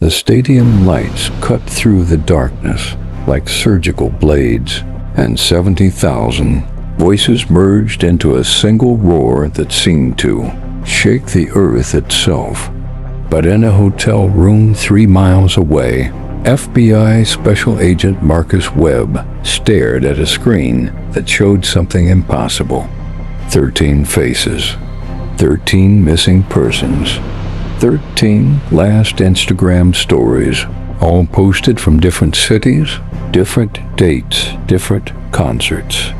The stadium lights cut through the darkness like surgical blades, and 70,000 voices merged into a single roar that seemed to shake the earth itself. But in a hotel room 3 miles away, FBI Special Agent Marcus Webb stared at a screen that showed something impossible. 13 faces, 13 missing persons, 13 last Instagram stories, all posted from different cities, different dates, different concerts.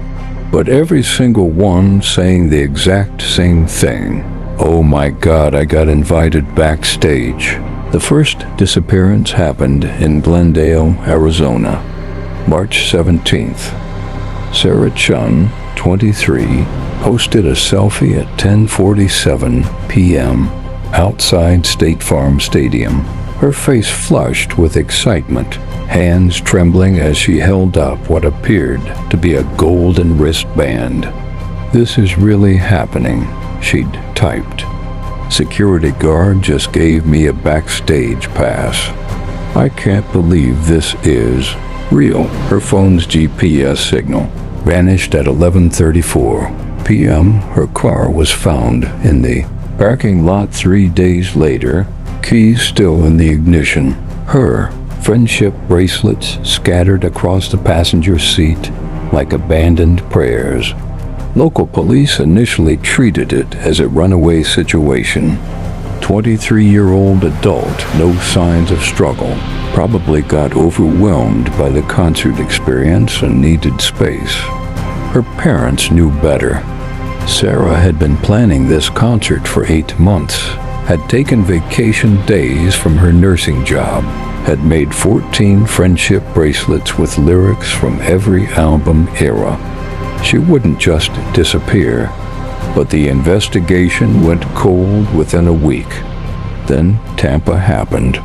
But every single one saying the exact same thing. "Oh my God, I got invited backstage." The first disappearance happened in Glendale, Arizona, March 17th. Sarah Chun, 23, posted a selfie at 10:47 p.m. outside State Farm Stadium, her face flushed with excitement, hands trembling as she held up what appeared to be a golden wristband. "This is really happening," she'd typed. "Security guard just gave me a backstage pass. I can't believe this is real." Her phone's GPS signal vanished at 11:34 p.m. Her car was found in the parking lot 3 days later, keys still in the ignition. Her friendship bracelets scattered across the passenger seat like abandoned prayers. Local police initially treated it as a runaway situation. 23-year-old adult, no signs of struggle, probably got overwhelmed by the concert experience and needed space. Her parents knew better. Sarah had been planning this concert for 8 months, had taken vacation days from her nursing job, had made 14 friendship bracelets with lyrics from every album era. She wouldn't just disappear, but the investigation went cold within a week. Then Tampa happened.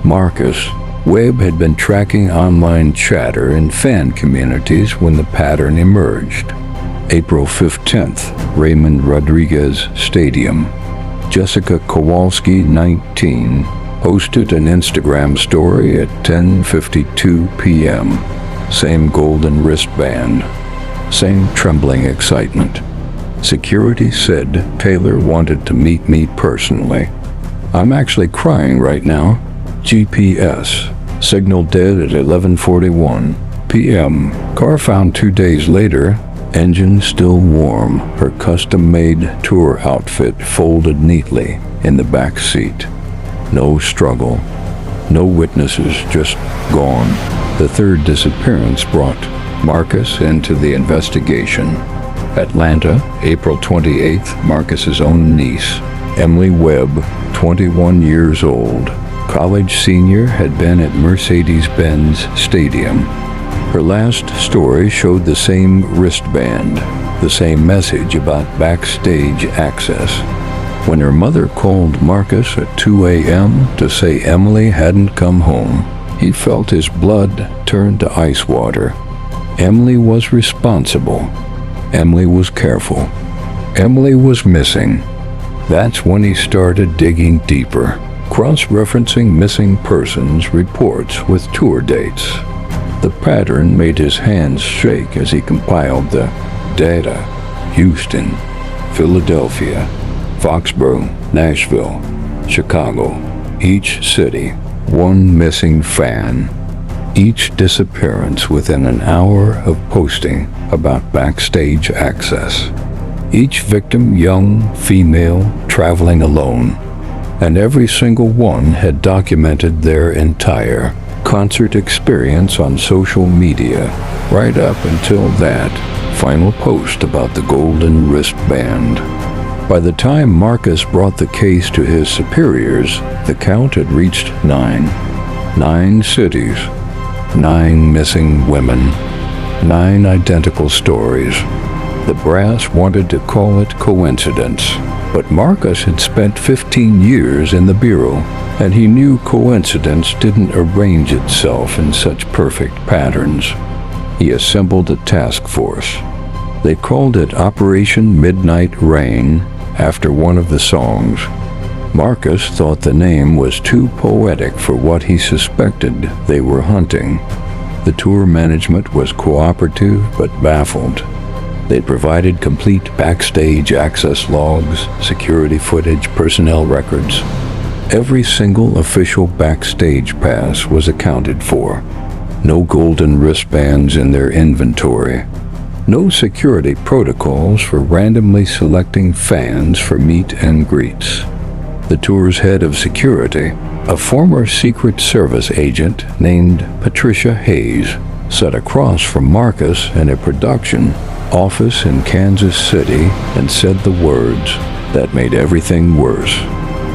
Marcus Webb had been tracking online chatter in fan communities when the pattern emerged. April 15th, Raymond Rodriguez Stadium. Jessica Kowalski, 19, posted an Instagram story at 10:52 p.m. Same golden wristband, same trembling excitement. Security said Taylor wanted to meet me personally. "I'm actually crying right now." GPS, signal dead at 11:41 p.m. Car found 2 days later, engine still warm, her custom-made tour outfit folded neatly in the back seat. No struggle, no witnesses, just gone. The third disappearance brought Marcus into the investigation. Atlanta, April 28th, Marcus's own niece, Emily Webb, 21 years old, college senior, had been at Mercedes-Benz Stadium. Her last story showed the same wristband, the same message about backstage access. When her mother called Marcus at 2 a.m. to say Emily hadn't come home, he felt his blood turn to ice water. Emily was responsible. Emily was careful. Emily was missing. That's when he started digging deeper, cross-referencing missing persons reports with tour dates. The pattern made his hands shake as he compiled the data. Houston, Philadelphia, Foxborough, Nashville, Chicago. Each city, one missing fan. Each disappearance within an hour of posting about backstage access. Each victim young, female, traveling alone. And every single one had documented their entire concert experience on social media, right up until that final post about the golden wristband. By the time Marcus brought the case to his superiors, the count had reached 9. 9 cities, 9 missing women, 9 identical stories. The brass wanted to call it coincidence, but Marcus had spent 15 years in the Bureau, and he knew coincidence didn't arrange itself in such perfect patterns. He assembled a task force. They called it Operation Midnight Rain, after one of the songs. Marcus thought the name was too poetic for what he suspected they were hunting. The tour management was cooperative but baffled. They provided complete backstage access logs, security footage, personnel records. Every single official backstage pass was accounted for. No golden wristbands in their inventory. No security protocols for randomly selecting fans for meet and greets. The tour's head of security, a former Secret Service agent named Patricia Hayes, sat across from Marcus in a production office in Kansas City and said the words that made everything worse.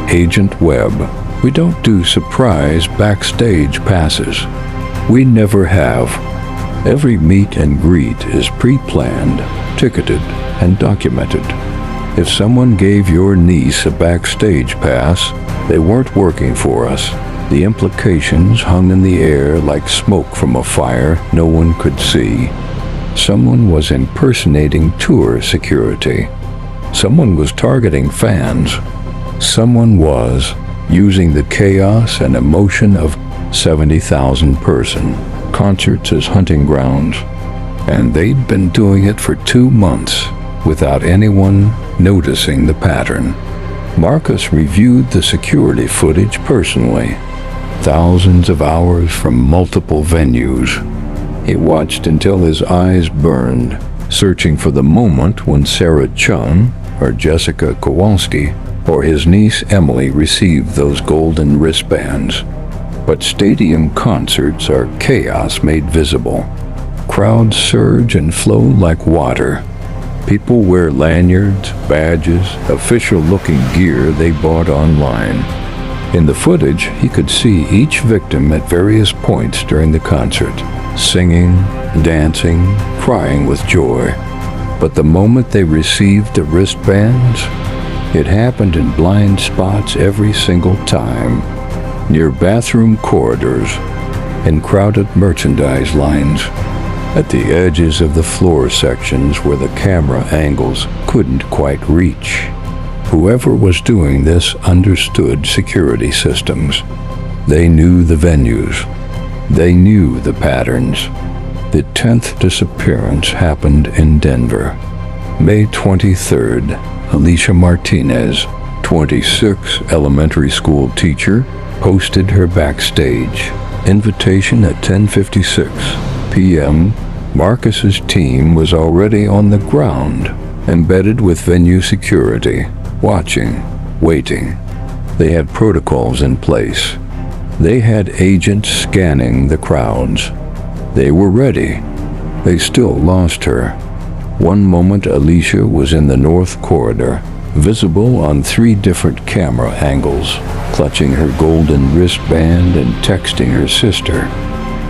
"Agent Webb, we don't do surprise backstage passes. We never have. Every meet and greet is pre-planned, ticketed, and documented. If someone gave your niece a backstage pass, they weren't working for us." The implications hung in the air like smoke from a fire no one could see. Someone was impersonating tour security. Someone was targeting fans. Someone was using the chaos and emotion of 70,000-person concerts as hunting grounds. And they'd been doing it for 2 months without anyone noticing the pattern. Marcus reviewed the security footage personally. Thousands of hours from multiple venues. He watched until his eyes burned, searching for the moment when Sarah Chun or Jessica Kowalski or his niece Emily received those golden wristbands. But stadium concerts are chaos made visible. Crowds surge and flow like water. People wear lanyards, badges, official-looking gear they bought online. In the footage, he could see each victim at various points during the concert, singing, dancing, crying with joy. But the moment they received the wristbands, it happened in blind spots every single time, near bathroom corridors, in crowded merchandise lines, at the edges of the floor sections where the camera angles couldn't quite reach. Whoever was doing this understood security systems. They knew the venues. They knew the patterns. The 10th disappearance happened in Denver. May 23rd, Alicia Martinez, 26, elementary school teacher, posted her backstage invitation at 10:56 p.m. Marcus's team was already on the ground, embedded with venue security, watching, waiting. They had protocols in place. They had agents scanning the crowds. They were ready. They still lost her. One moment Alicia was in the north corridor, visible on 3 different camera angles, clutching her golden wristband and texting her sister.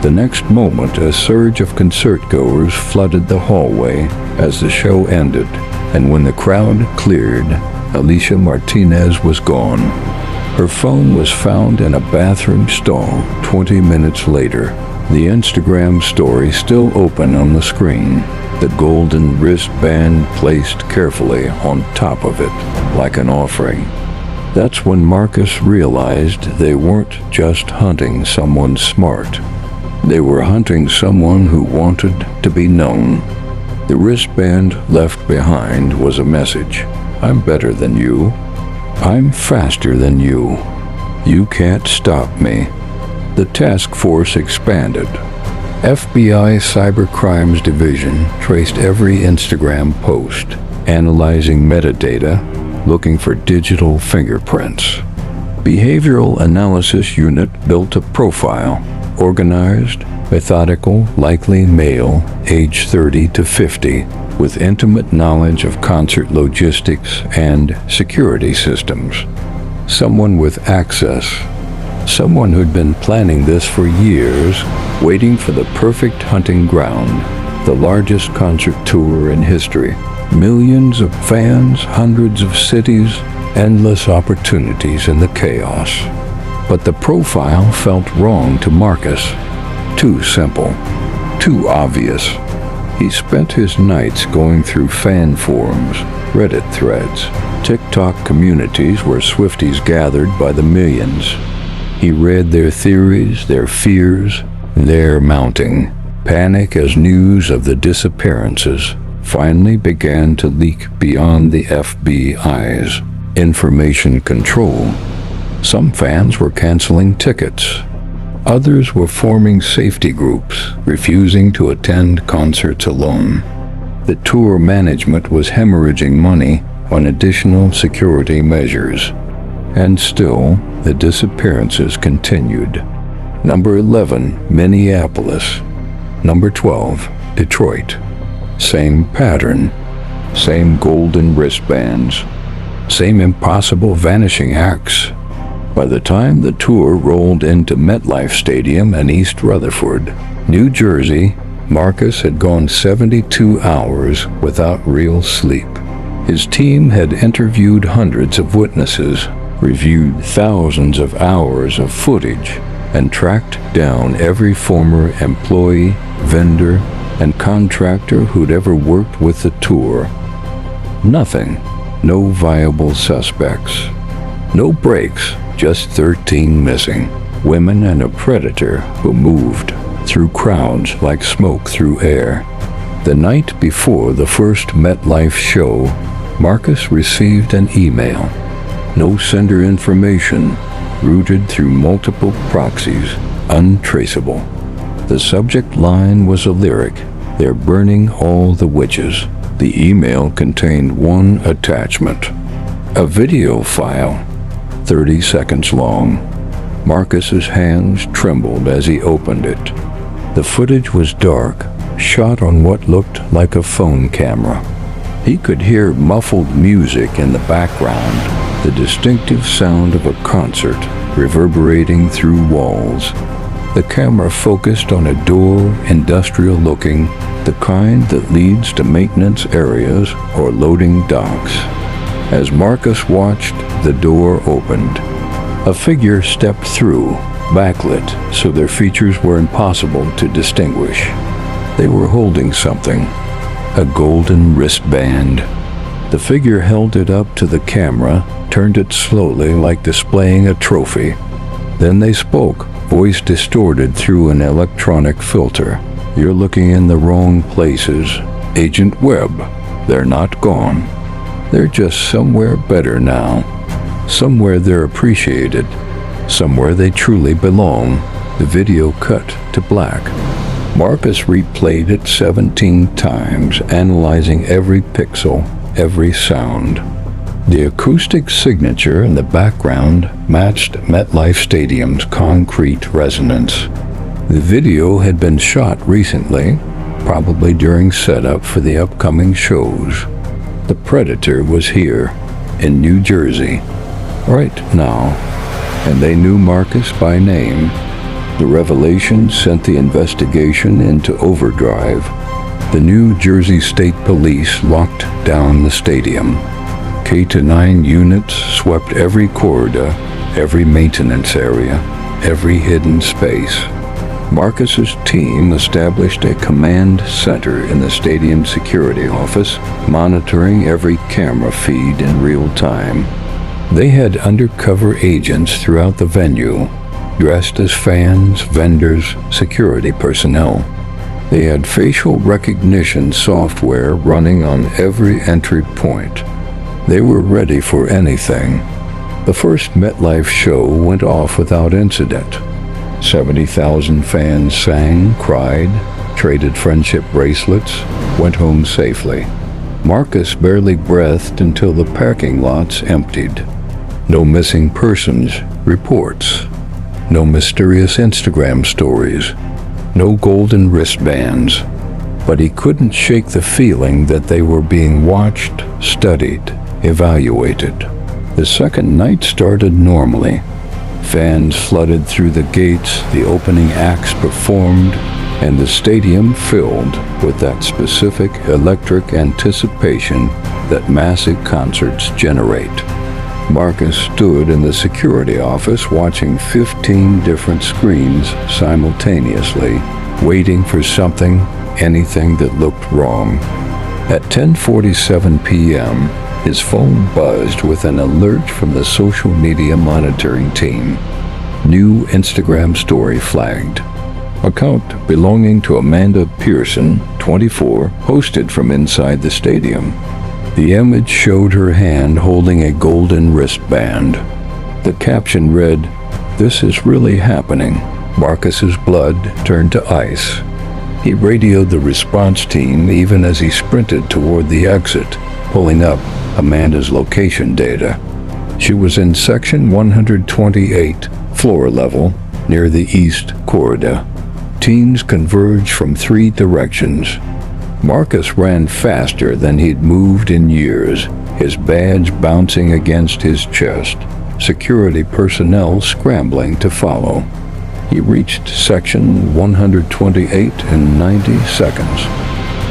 The next moment, a surge of concertgoers flooded the hallway as the show ended, and when the crowd cleared, Alicia Martinez was gone. Her phone was found in a bathroom stall 20 minutes later. The Instagram story still open on the screen, the golden wristband placed carefully on top of it, like an offering. That's when Marcus realized they weren't just hunting someone smart. They were hunting someone who wanted to be known. The wristband left behind was a message. I'm better than you. I'm faster than you. You can't stop me. The task force expanded. FBI Cybercrimes Division traced every Instagram post, analyzing metadata, looking for digital fingerprints. Behavioral Analysis Unit built a profile, organized, methodical, likely male, age 30 to 50, with intimate knowledge of concert logistics and security systems. Someone with access. Someone who'd been planning this for years, waiting for the perfect hunting ground, the largest concert tour in history. Millions of fans, hundreds of cities, endless opportunities in the chaos. But the profile felt wrong to Marcus. Too simple. Too obvious. He spent his nights going through fan forums, Reddit threads, TikTok communities where Swifties gathered by the millions. He read their theories, their fears, their mounting panic as news of the disappearances finally began to leak beyond the FBI's information control. Some fans were canceling tickets. Others were forming safety groups, refusing to attend concerts alone. The tour management was hemorrhaging money on additional security measures. And still, the disappearances continued. Number 11, Minneapolis. Number 12, Detroit. Same pattern, same golden wristbands, same impossible vanishing acts. By the time the tour rolled into MetLife Stadium in East Rutherford, New Jersey, Marcus had gone 72 hours without real sleep. His team had interviewed hundreds of witnesses, reviewed thousands of hours of footage, and tracked down every former employee, vendor, and contractor who'd ever worked with the tour. Nothing. No viable suspects. No breaks, just 13 missing. Women and a predator who moved through crowds like smoke through air. The night before the first MetLife show, Marcus received an email. No sender information, routed through multiple proxies, untraceable. The subject line was a lyric, "They're burning all the witches." The email contained one attachment, a video file, 30 seconds long. Marcus's hands trembled as he opened it. The footage was dark, shot on what looked like a phone camera. He could hear muffled music in the background, the distinctive sound of a concert reverberating through walls. The camera focused on a door, industrial-looking, the kind that leads to maintenance areas or loading docks. As Marcus watched, the door opened. A figure stepped through, backlit so their features were impossible to distinguish. They were holding something, a golden wristband. The figure held it up to the camera, turned it slowly like displaying a trophy. Then they spoke, voice distorted through an electronic filter. "You're looking in the wrong places. Agent Webb. They're not gone. They're just somewhere better now. Somewhere they're appreciated. Somewhere they truly belong." The video cut to black. Marcus replayed it 17 times, analyzing every pixel, every sound. The acoustic signature in the background matched MetLife Stadium's concrete resonance. The video had been shot recently, probably during setup for the upcoming shows. The predator was here, in New Jersey, right now, and they knew Marcus by name. The revelation sent the investigation into overdrive. The New Jersey State Police locked down the stadium. K-9 units swept every corridor, every maintenance area, every hidden space. Marcus's team established a command center in the stadium security office, monitoring every camera feed in real time. They had undercover agents throughout the venue, dressed as fans, vendors, security personnel. They had facial recognition software running on every entry point. They were ready for anything. The first MetLife show went off without incident. 70,000 fans sang, cried, traded friendship bracelets, went home safely. Marcus barely breathed until the parking lots emptied. No missing persons reports. No mysterious Instagram stories. No golden wristbands. But he couldn't shake the feeling that they were being watched, studied, evaluated. The second night started normally. Fans flooded through the gates, the opening acts performed, and the stadium filled with that specific electric anticipation that massive concerts generate. Marcus stood in the security office watching 15 different screens simultaneously, waiting for something, anything that looked wrong. At 10:47 p.m., His phone buzzed with an alert from the social media monitoring team. New Instagram story flagged. Account belonging to Amanda Pearson, 24, posted from inside the stadium. The image showed her hand holding a golden wristband. The caption read, "This is really happening." Marcus's blood turned to ice. He radioed the response team even as he sprinted toward the exit, pulling up Amanda's location data. She was in section 128, floor level, near the east corridor. Teams converged from 3 directions. Marcus ran faster than he'd moved in years, his badge bouncing against his chest, security personnel scrambling to follow. He reached section 128 in 90 seconds.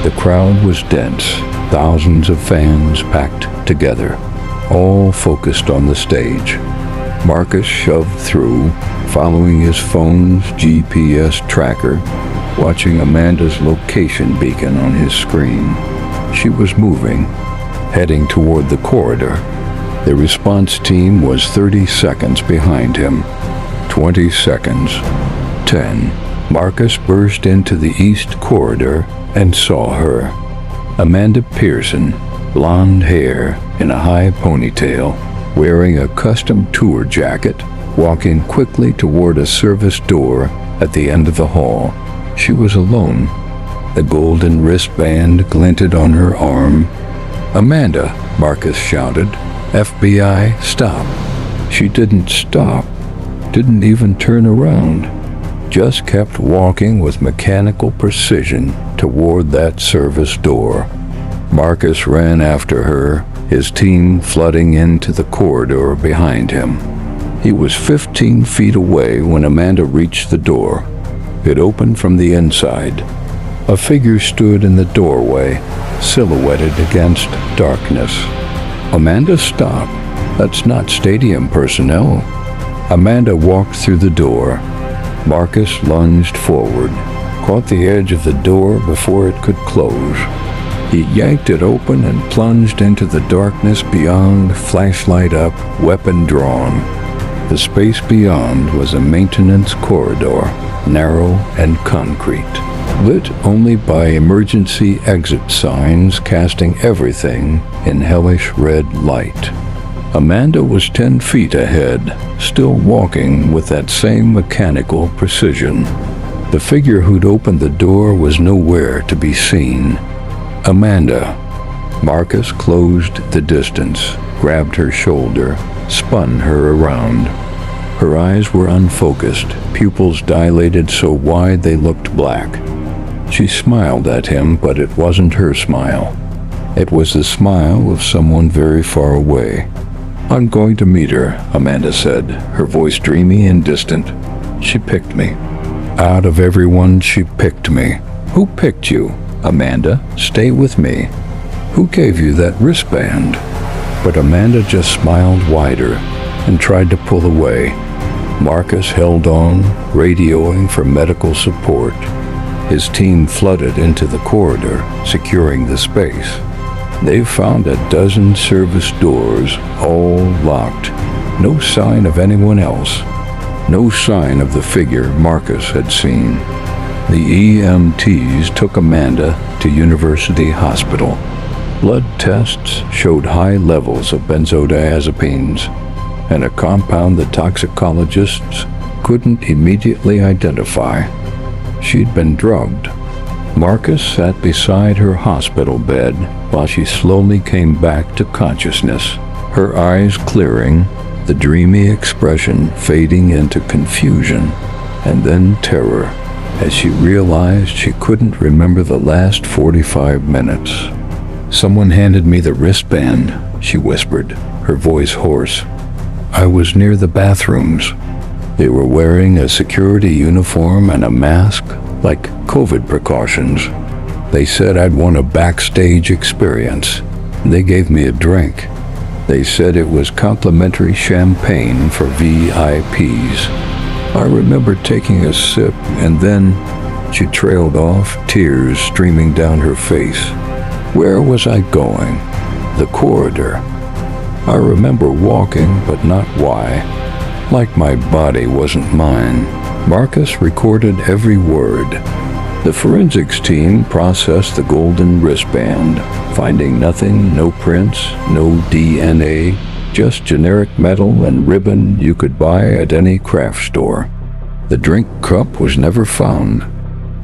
The crowd was dense, thousands of fans packed together, all focused on the stage. Marcus shoved through, following his phone's GPS tracker, watching Amanda's location beacon on his screen. She was moving, heading toward the corridor. The response team was 30 seconds behind him. 20 seconds. 10. Marcus burst into the east corridor and saw her. Amanda Pearson, blonde hair in a high ponytail, wearing a custom tour jacket, walking quickly toward a service door at the end of the hall. She was alone. The golden wristband glinted on her arm. "Amanda," Marcus shouted. "FBI, stop." She didn't stop, didn't even turn around, just kept walking with mechanical precision toward that service door. Marcus ran after her, his team flooding into the corridor behind him. He was 15 feet away when Amanda reached the door. It opened from the inside. A figure stood in the doorway, silhouetted against darkness. "Amanda, stop. That's not stadium personnel." Amanda walked through the door. Marcus lunged forward, caught the edge of the door before it could close. He yanked it open and plunged into the darkness beyond, flashlight up, weapon drawn. The space beyond was a maintenance corridor, narrow and concrete, lit only by emergency exit signs casting everything in hellish red light. Amanda was 10 feet ahead, still walking with that same mechanical precision. The figure who'd opened the door was nowhere to be seen. "Amanda." Marcus closed the distance, grabbed her shoulder, spun her around. Her eyes were unfocused, pupils dilated so wide they looked black. She smiled at him, but it wasn't her smile. It was the smile of someone very far away. "I'm going to meet her," Amanda said, her voice dreamy and distant. "She picked me. Out of everyone, she picked me." "Who picked you?" "Amanda, stay with me." "Who gave you that wristband?" But Amanda just smiled wider and tried to pull away. Marcus held on, radioing for medical support. His team flooded into the corridor, securing the space. They found a dozen service doors, all locked. No sign of anyone else. No sign of the figure Marcus had seen. The EMTs took Amanda to University Hospital. Blood tests showed high levels of benzodiazepines, and a compound the toxicologists couldn't immediately identify. She'd been drugged. Marcus sat beside her hospital bed while she slowly came back to consciousness, her eyes clearing, the dreamy expression fading into confusion and then terror as she realized she couldn't remember the last 45 minutes. "Someone handed me the wristband," she whispered, her voice hoarse. "I was near the bathrooms. They were wearing a security uniform and a mask, like COVID precautions. They said I'd want a backstage experience. They gave me a drink. They said it was complimentary champagne for VIPs. I remember taking a sip, and then..." She trailed off, tears streaming down her face. "Where was I going?" the corridor. I remember walking, but not why. Like my body wasn't mine. Marcus recorded every word. The forensics team processed the golden wristband, finding nothing, no prints, no DNA, just generic metal and ribbon you could buy at any craft store. The drink cup was never found.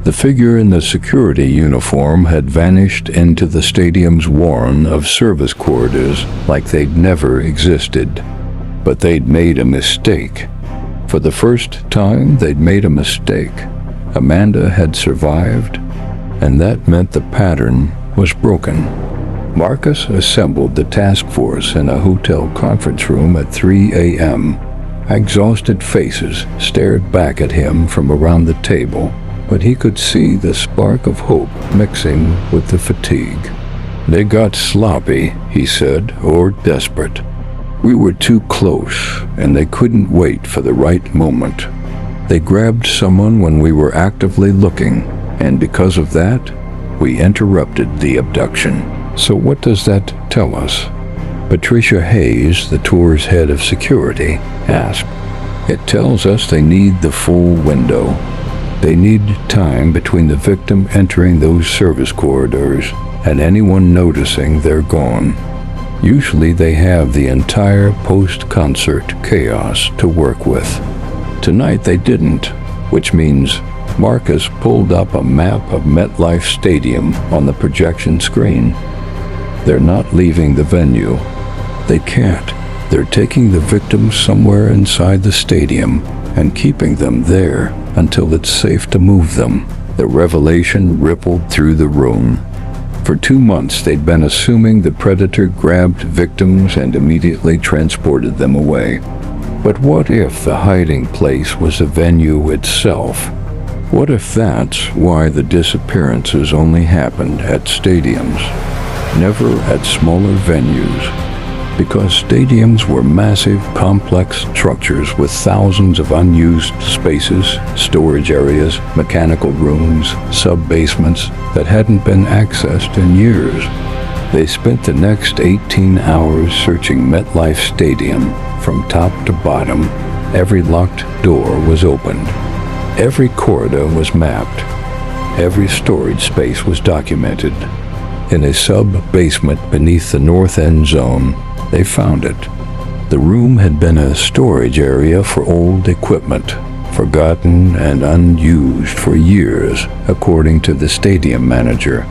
The figure in the security uniform had vanished into the stadium's warren of service corridors like they'd never existed. But they'd made a mistake. For the first time, they'd made a mistake. Amanda had survived, and that meant the pattern was broken. Marcus assembled the task force in a hotel conference room at 3 a.m. Exhausted faces stared back at him from around the table, but he could see the spark of hope mixing with the fatigue. "They got sloppy," he said, "or desperate. We were too close, and they couldn't wait for the right moment. They grabbed someone when we were actively looking, and because of that, we interrupted the abduction." So what does that tell us? Patricia Hayes, the tour's head of security, asked. It tells us they need the full window. They need time between the victim entering those service corridors and anyone noticing they're gone. Usually they have the entire post-concert chaos to work with. Tonight they didn't, which means Marcus pulled up a map of MetLife Stadium on the projection screen. They're not leaving the venue. They can't. They're taking the victims somewhere inside the stadium and keeping them there until it's safe to move them. The revelation rippled through the room. For 2 months, they'd been assuming the predator grabbed victims and immediately transported them away. But what if the hiding place was the venue itself? What if that's why the disappearances only happened at stadiums, never at smaller venues? Because stadiums were massive, complex structures with thousands of unused spaces, storage areas, mechanical rooms, sub-basements that hadn't been accessed in years. They spent the next 18 hours searching MetLife Stadium from top to bottom. Every locked door was opened. Every corridor was mapped. Every storage space was documented. In a sub-basement beneath the north end zone, they found it. The room had been a storage area for old equipment, forgotten and unused for years, according to the stadium manager.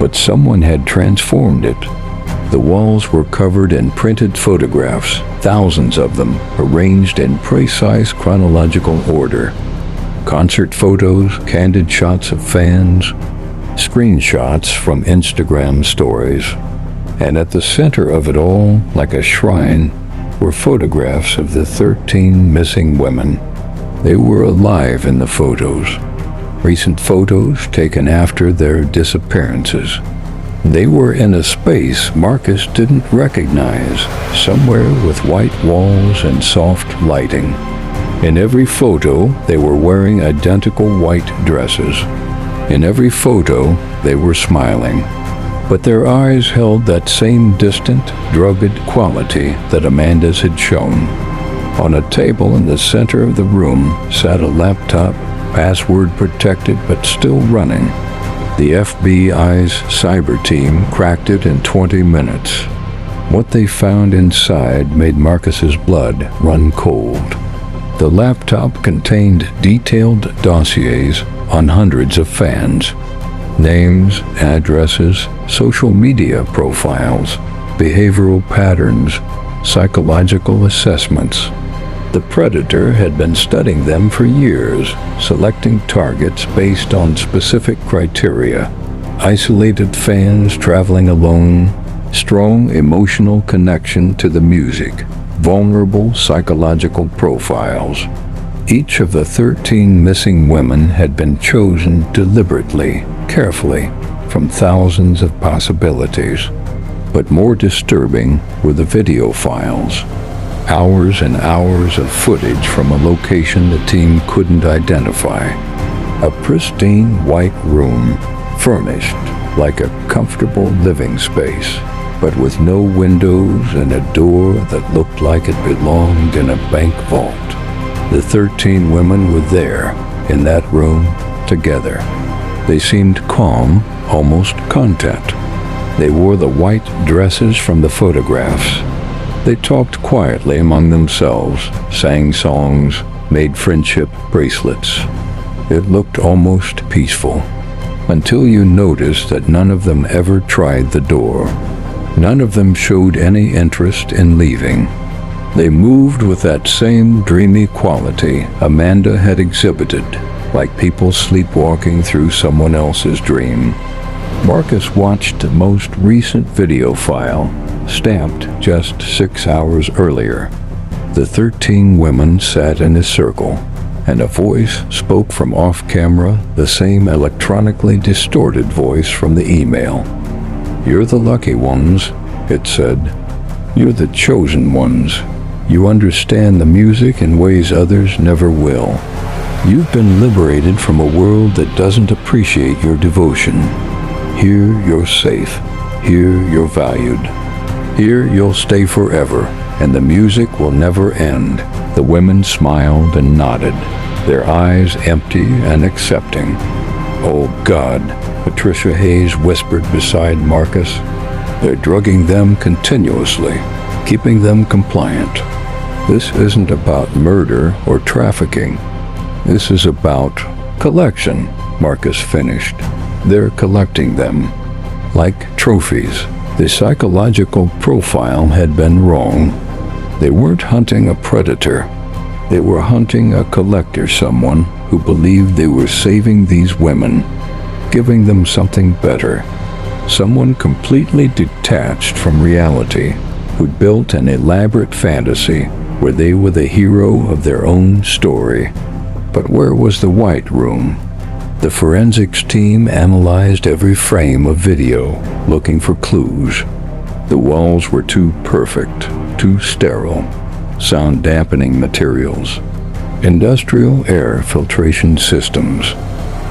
But someone had transformed it. The walls were covered in printed photographs, thousands of them, arranged in precise chronological order. Concert photos, candid shots of fans, screenshots from Instagram stories. And at the center of it all, like a shrine, were photographs of the 13 missing women. They were alive in the photos. Recent photos taken after their disappearances. They were in a space Marcus didn't recognize, somewhere with white walls and soft lighting. In every photo, they were wearing identical white dresses. In every photo, they were smiling. But their eyes held that same distant, drugged quality that Amanda's had shown. On a table in the center of the room sat a laptop, password protected but still running. The FBI's cyber team cracked it in 20 minutes. What they found inside made Marcus's blood run cold. The laptop contained detailed dossiers on hundreds of fans. Names, addresses, social media profiles, behavioral patterns, psychological assessments. The predator had been studying them for years, selecting targets based on specific criteria. Isolated fans traveling alone, strong emotional connection to the music, vulnerable psychological profiles. Each of the 13 missing women had been chosen deliberately, carefully, from thousands of possibilities. But more disturbing were the video files. Hours and hours of footage from a location the team couldn't identify. A pristine white room, furnished like a comfortable living space. but with no windows and a door that looked like it belonged in a bank vault. The 13 women were there, in that room, together. They seemed calm, almost content. They wore the white dresses from the photographs. They talked quietly among themselves, sang songs, made friendship bracelets. It looked almost peaceful, until you noticed that none of them ever tried the door. None of them showed any interest in leaving. They moved with that same dreamy quality Amanda had exhibited, like people sleepwalking through someone else's dream. Marcus watched the most recent video file, stamped just 6 hours earlier. The 13 women sat in a circle, and a voice spoke from off-camera, the same electronically distorted voice from the email. "You're the lucky ones," it said. "You're the chosen ones. You understand the music in ways others never will. You've been liberated from a world that doesn't appreciate your devotion. Here you're safe. Here you're valued. Here you'll stay forever, and the music will never end." The women smiled and nodded, their eyes empty and accepting. "Oh God," Patricia Hayes whispered beside Marcus. "They're drugging them continuously, keeping them compliant. This isn't about murder or trafficking. This is about collection," Marcus finished. "They're collecting them, like trophies." The psychological profile had been wrong. They weren't hunting a predator. They were hunting a collector, someone who believed they were saving these women, giving them something better. Someone completely detached from reality, who'd built an elaborate fantasy where they were the hero of their own story. But where was the White Room? The forensics team analyzed every frame of video, looking for clues. The walls were too perfect, too sterile, sound-dampening materials, industrial air filtration systems,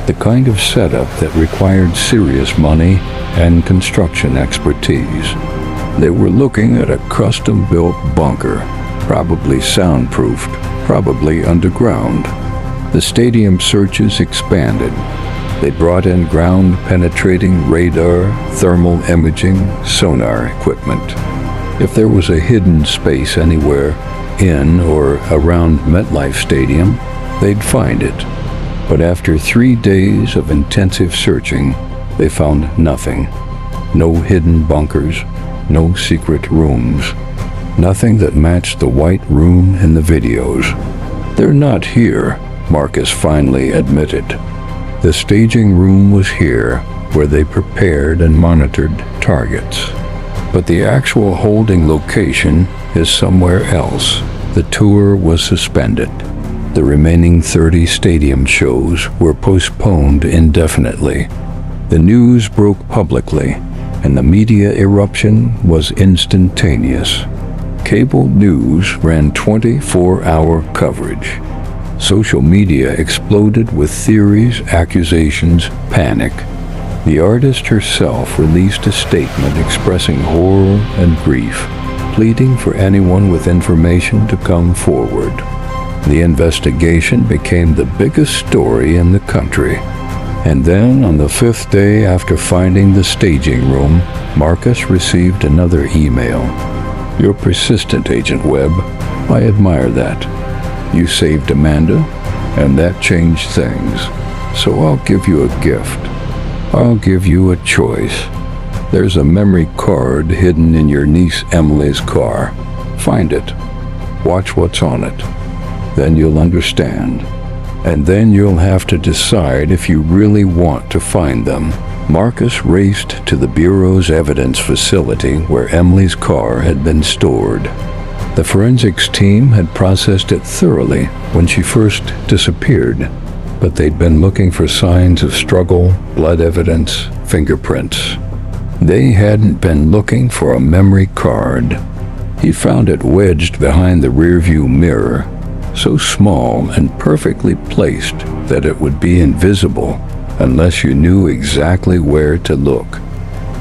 the kind of setup that required serious money and construction expertise. They were looking at a custom-built bunker, probably soundproofed, probably underground. The stadium searches expanded. They brought in ground-penetrating radar, thermal imaging, sonar equipment. If there was a hidden space anywhere in or around MetLife Stadium, they'd find it. But after 3 days of intensive searching, they found nothing. No hidden bunkers, no secret rooms. Nothing that matched the White Room in the videos. "They're not here," Marcus finally admitted. "The staging room was here, where they prepared and monitored targets. But the actual holding location is somewhere else." The tour was suspended. The remaining 30 stadium shows were postponed indefinitely. The news broke publicly, and the media eruption was instantaneous. Cable news ran 24-hour coverage. Social media exploded with theories, accusations, panic. The artist herself released a statement expressing horror and grief, pleading for anyone with information to come forward. The investigation became the biggest story in the country. And then, on the 5th day after finding the staging room, Marcus received another email. "You're persistent, Agent Webb. I admire that. You saved Amanda, and that changed things. So I'll give you a gift. I'll give you a choice. There's a memory card hidden in your niece Emily's car. Find it. Watch what's on it. Then you'll understand. And then you'll have to decide if you really want to find them." Marcus raced to the Bureau's evidence facility where Emily's car had been stored. The forensics team had processed it thoroughly when she first disappeared, but they'd been looking for signs of struggle, blood evidence, fingerprints. They hadn't been looking for a memory card. He found it wedged behind the rearview mirror, so small and perfectly placed that it would be invisible unless you knew exactly where to look.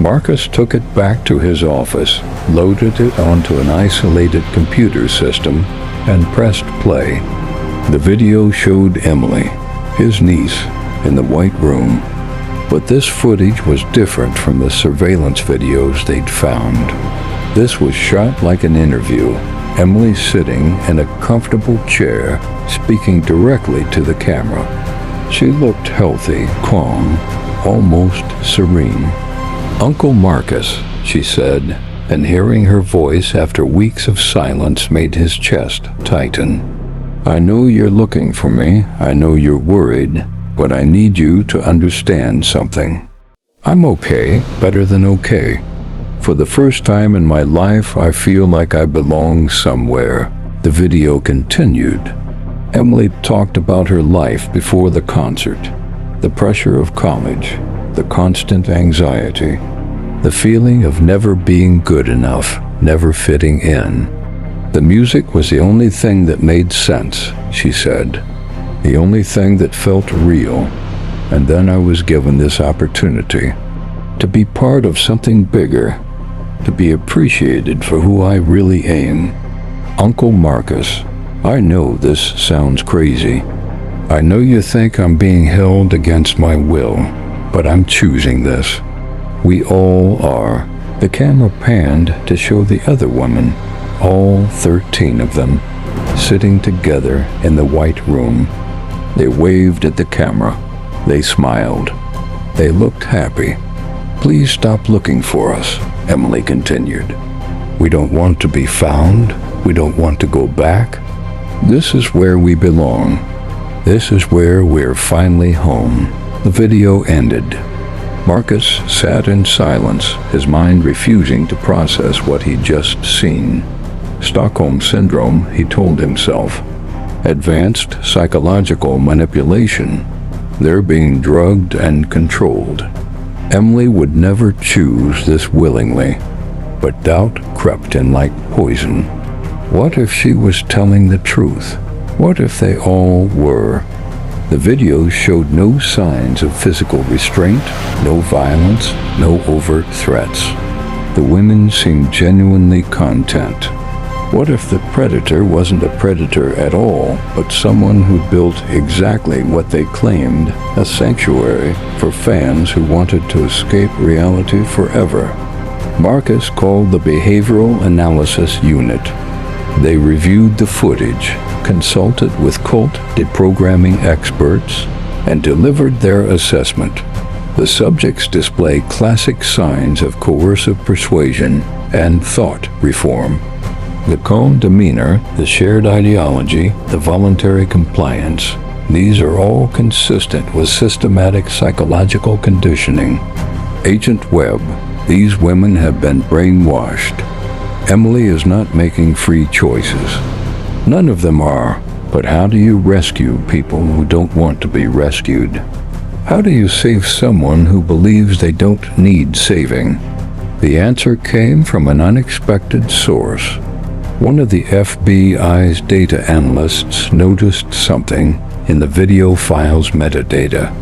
Marcus took it back to his office, loaded it onto an isolated computer system, and pressed play. The video showed Emily, his niece, in the white room. But this footage was different from the surveillance videos they'd found. This was shot like an interview, Emily sitting in a comfortable chair, speaking directly to the camera. She looked healthy, calm, almost serene. "Uncle Marcus," she said, and hearing her voice after weeks of silence made his chest tighten. "I know you're looking for me. I know you're worried, but I need you to understand something. I'm okay, better than okay. For the first time in my life, I feel like I belong somewhere." The video continued. Emily talked about her life before the concert, the pressure of college, the constant anxiety, the feeling of never being good enough, never fitting in. "The music was the only thing that made sense," she said, "the only thing that felt real. And then I was given this opportunity to be part of something bigger, to be appreciated for who I really am. Uncle Marcus, I know this sounds crazy. I know you think I'm being held against my will, but I'm choosing this. We all are." The camera panned to show the other women, all 13 of them, sitting together in the white room. They waved at the camera. They smiled. They looked happy. "Please stop looking for us," Emily continued. "We don't want to be found. We don't want to go back. This is where we belong. This is where we're finally home." The video ended. Marcus sat in silence, his mind refusing to process what he'd just seen. Stockholm Syndrome, he told himself. Advanced psychological manipulation. They're being drugged and controlled. Emily would never choose this willingly, but doubt crept in like poison. What if she was telling the truth? What if they all were? The videos showed no signs of physical restraint, no violence, no overt threats. The women seemed genuinely content. What if the predator wasn't a predator at all, but someone who built exactly what they claimed, a sanctuary for fans who wanted to escape reality forever? Marcus called the Behavioral Analysis Unit. They reviewed the footage, consulted with cult deprogramming experts, and delivered their assessment. The subjects display classic signs of coercive persuasion and thought reform. The calm demeanor, the shared ideology, the voluntary compliance, these are all consistent with systematic psychological conditioning. Agent Webb, these women have been brainwashed. Emily is not making free choices. None of them are, but how do you rescue people who don't want to be rescued? How do you save someone who believes they don't need saving? The answer came from an unexpected source. One of the FBI's data analysts noticed something in the video file's metadata.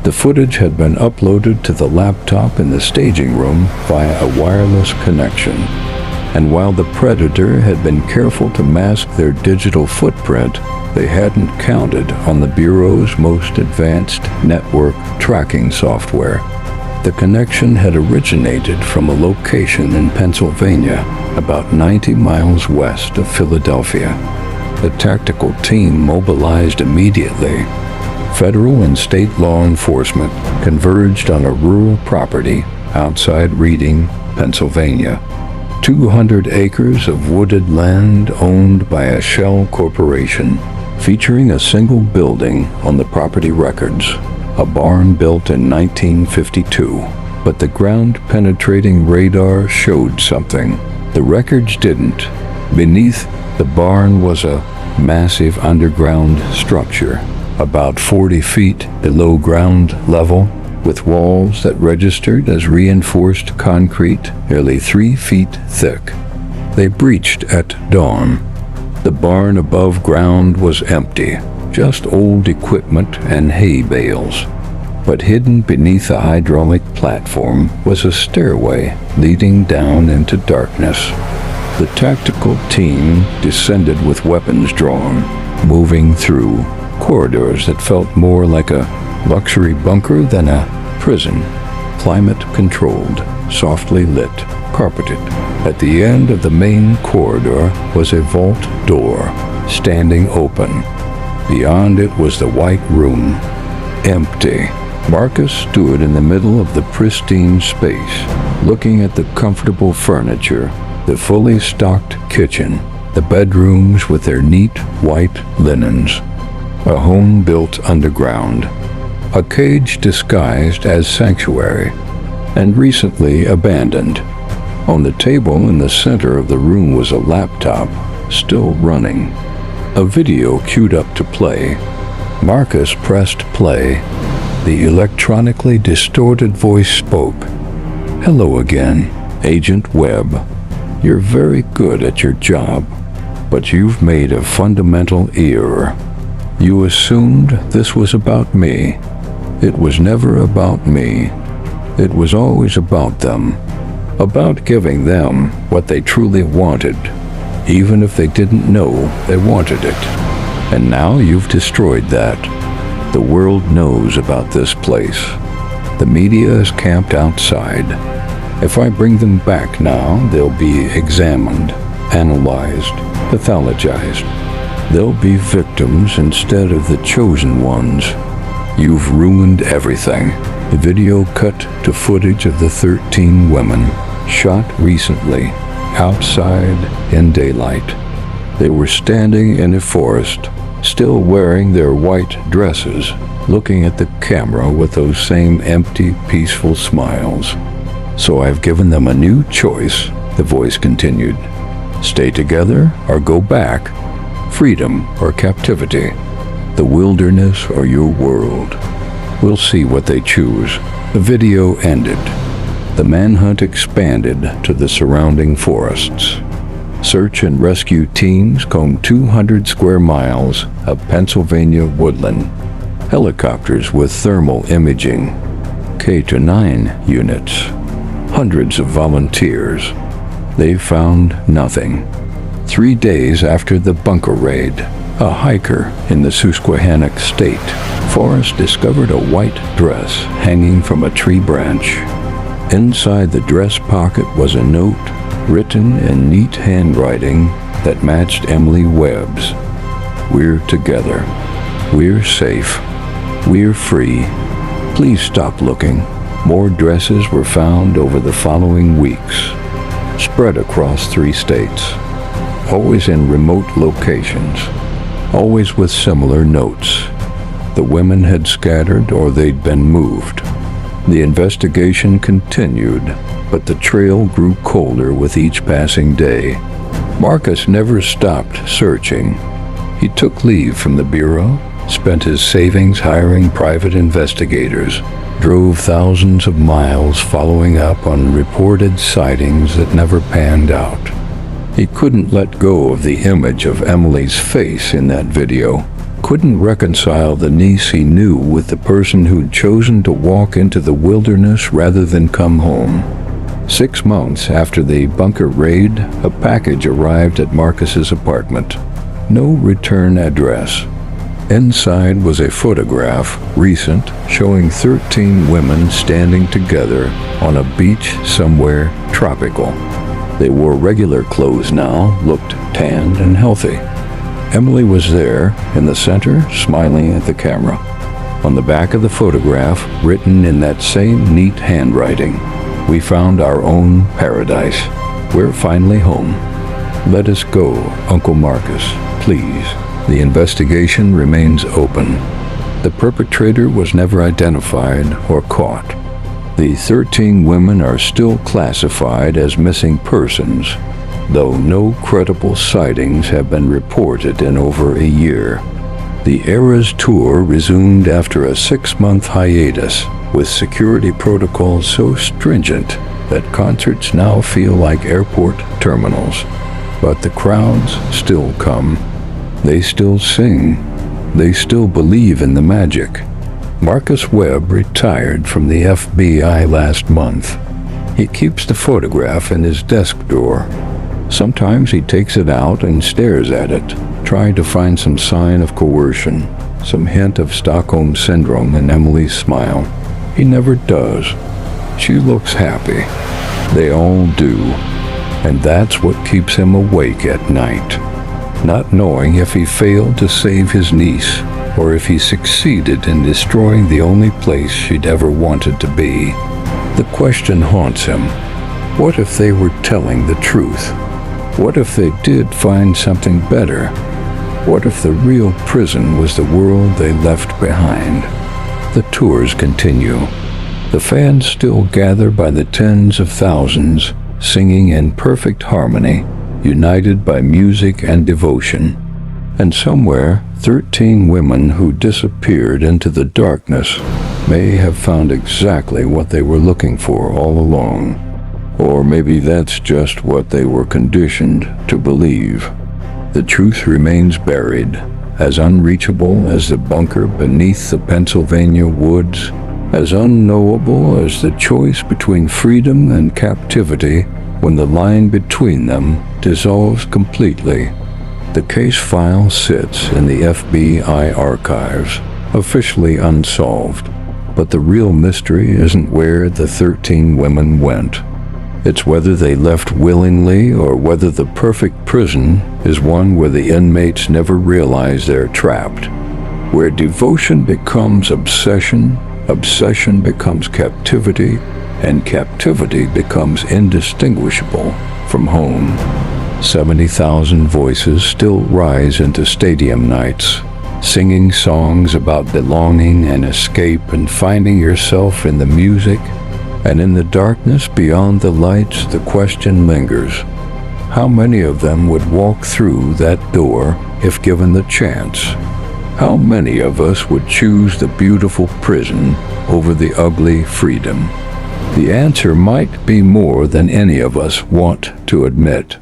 The footage had been uploaded to the laptop in the staging room via a wireless connection. And while the predator had been careful to mask their digital footprint, they hadn't counted on the Bureau's most advanced network tracking software. The connection had originated from a location in Pennsylvania, about 90 miles west of Philadelphia. The tactical team mobilized immediately. Federal and state law enforcement converged on a rural property outside Reading, Pennsylvania. 200 acres of wooded land owned by a shell corporation, featuring a single building on the property records, a barn built in 1952. But the ground-penetrating radar showed something. The records didn't. Beneath the barn was a massive underground structure, about 40 feet below ground level, with walls that registered as reinforced concrete nearly 3 feet thick. They breached at dawn. The barn above ground was empty, just old equipment and hay bales. But hidden beneath a hydraulic platform was a stairway leading down into darkness. The tactical team descended with weapons drawn, moving through corridors that felt more like a luxury bunker than a prison. Climate-controlled, softly lit, carpeted. At the end of the main corridor was a vault door, standing open. Beyond it was the white room, empty. Marcus stood in the middle of the pristine space, looking at the comfortable furniture, the fully stocked kitchen, the bedrooms with their neat white linens. A home built underground, a cage disguised as sanctuary, and recently abandoned. On the table in the center of the room was a laptop, still running. A video queued up to play. Marcus pressed play. The electronically distorted voice spoke. "Hello again, Agent Webb. You're very good at your job, but you've made a fundamental error. You assumed this was about me. It was never about me. It was always about them. About giving them what they truly wanted, even if they didn't know they wanted it. And now you've destroyed that. The world knows about this place. The media is camped outside. If I bring them back now, they'll be examined, analyzed, pathologized. They'll be victims instead of the chosen ones. You've ruined everything." The video cut to footage of the 13 women, shot recently, outside in daylight. They were standing in a forest, still wearing their white dresses, looking at the camera with those same empty, peaceful smiles. "So I've given them a new choice," the voice continued. "Stay together or go back. Freedom or captivity. The wilderness or your world. We'll see what they choose." The video ended. The manhunt expanded to the surrounding forests. Search and rescue teams combed 200 square miles of Pennsylvania woodland. Helicopters with thermal imaging. K-9 units. Hundreds of volunteers. They found nothing. 3 days after the bunker raid, a hiker in the Susquehannock State Forest discovered a white dress hanging from a tree branch. Inside the dress pocket was a note written in neat handwriting that matched Emily Webb's. "We're together. We're safe. We're free. Please stop looking." More dresses were found over the following weeks, spread across 3 states, always in remote locations, always with similar notes. The women had scattered or they'd been moved. The investigation continued, but the trail grew colder with each passing day. Marcus never stopped searching. He took leave from the Bureau, spent his savings hiring private investigators, drove thousands of miles following up on reported sightings that never panned out. He couldn't let go of the image of Emily's face in that video, couldn't reconcile the niece he knew with the person who'd chosen to walk into the wilderness rather than come home. 6 months after the bunker raid, a package arrived at Marcus's apartment. No return address. Inside was a photograph, recent, showing 13 women standing together on a beach somewhere tropical. They wore regular clothes now, looked tanned and healthy. Emily was there, in the center, smiling at the camera. On the back of the photograph, written in that same neat handwriting, "We found our own paradise. We're finally home. Let us go, Uncle Marcus, please." The investigation remains open. The perpetrator was never identified or caught. The 13 women are still classified as missing persons, though no credible sightings have been reported in over a year. The Eras tour resumed after a 6-month hiatus, with security protocols so stringent that concerts now feel like airport terminals. But the crowds still come. They still sing. They still believe in the magic. Marcus Webb retired from the FBI last month. He keeps the photograph in his desk drawer. Sometimes he takes it out and stares at it, trying to find some sign of coercion, some hint of Stockholm Syndrome in Emily's smile. He never does. She looks happy. They all do. And that's what keeps him awake at night, not knowing if he failed to save his niece or if he succeeded in destroying the only place she'd ever wanted to be. The question haunts him. What if they were telling the truth? What if they did find something better? What if the real prison was the world they left behind? The tours continue. The fans still gather by the tens of thousands, singing in perfect harmony, united by music and devotion. And somewhere, 13 women who disappeared into the darkness may have found exactly what they were looking for all along. Or maybe that's just what they were conditioned to believe. The truth remains buried, as unreachable as the bunker beneath the Pennsylvania woods, as unknowable as the choice between freedom and captivity when the line between them dissolves completely. The case file sits in the FBI archives, officially unsolved. But the real mystery isn't where the 13 women went. It's whether they left willingly or whether the perfect prison is one where the inmates never realize they're trapped. Where devotion becomes obsession, obsession becomes captivity, and captivity becomes indistinguishable from home. 70,000 voices still rise into stadium nights, singing songs about belonging and escape and finding yourself in the music. And in the darkness beyond the lights, the question lingers. How many of them would walk through that door if given the chance? How many of us would choose the beautiful prison over the ugly freedom? The answer might be more than any of us want to admit.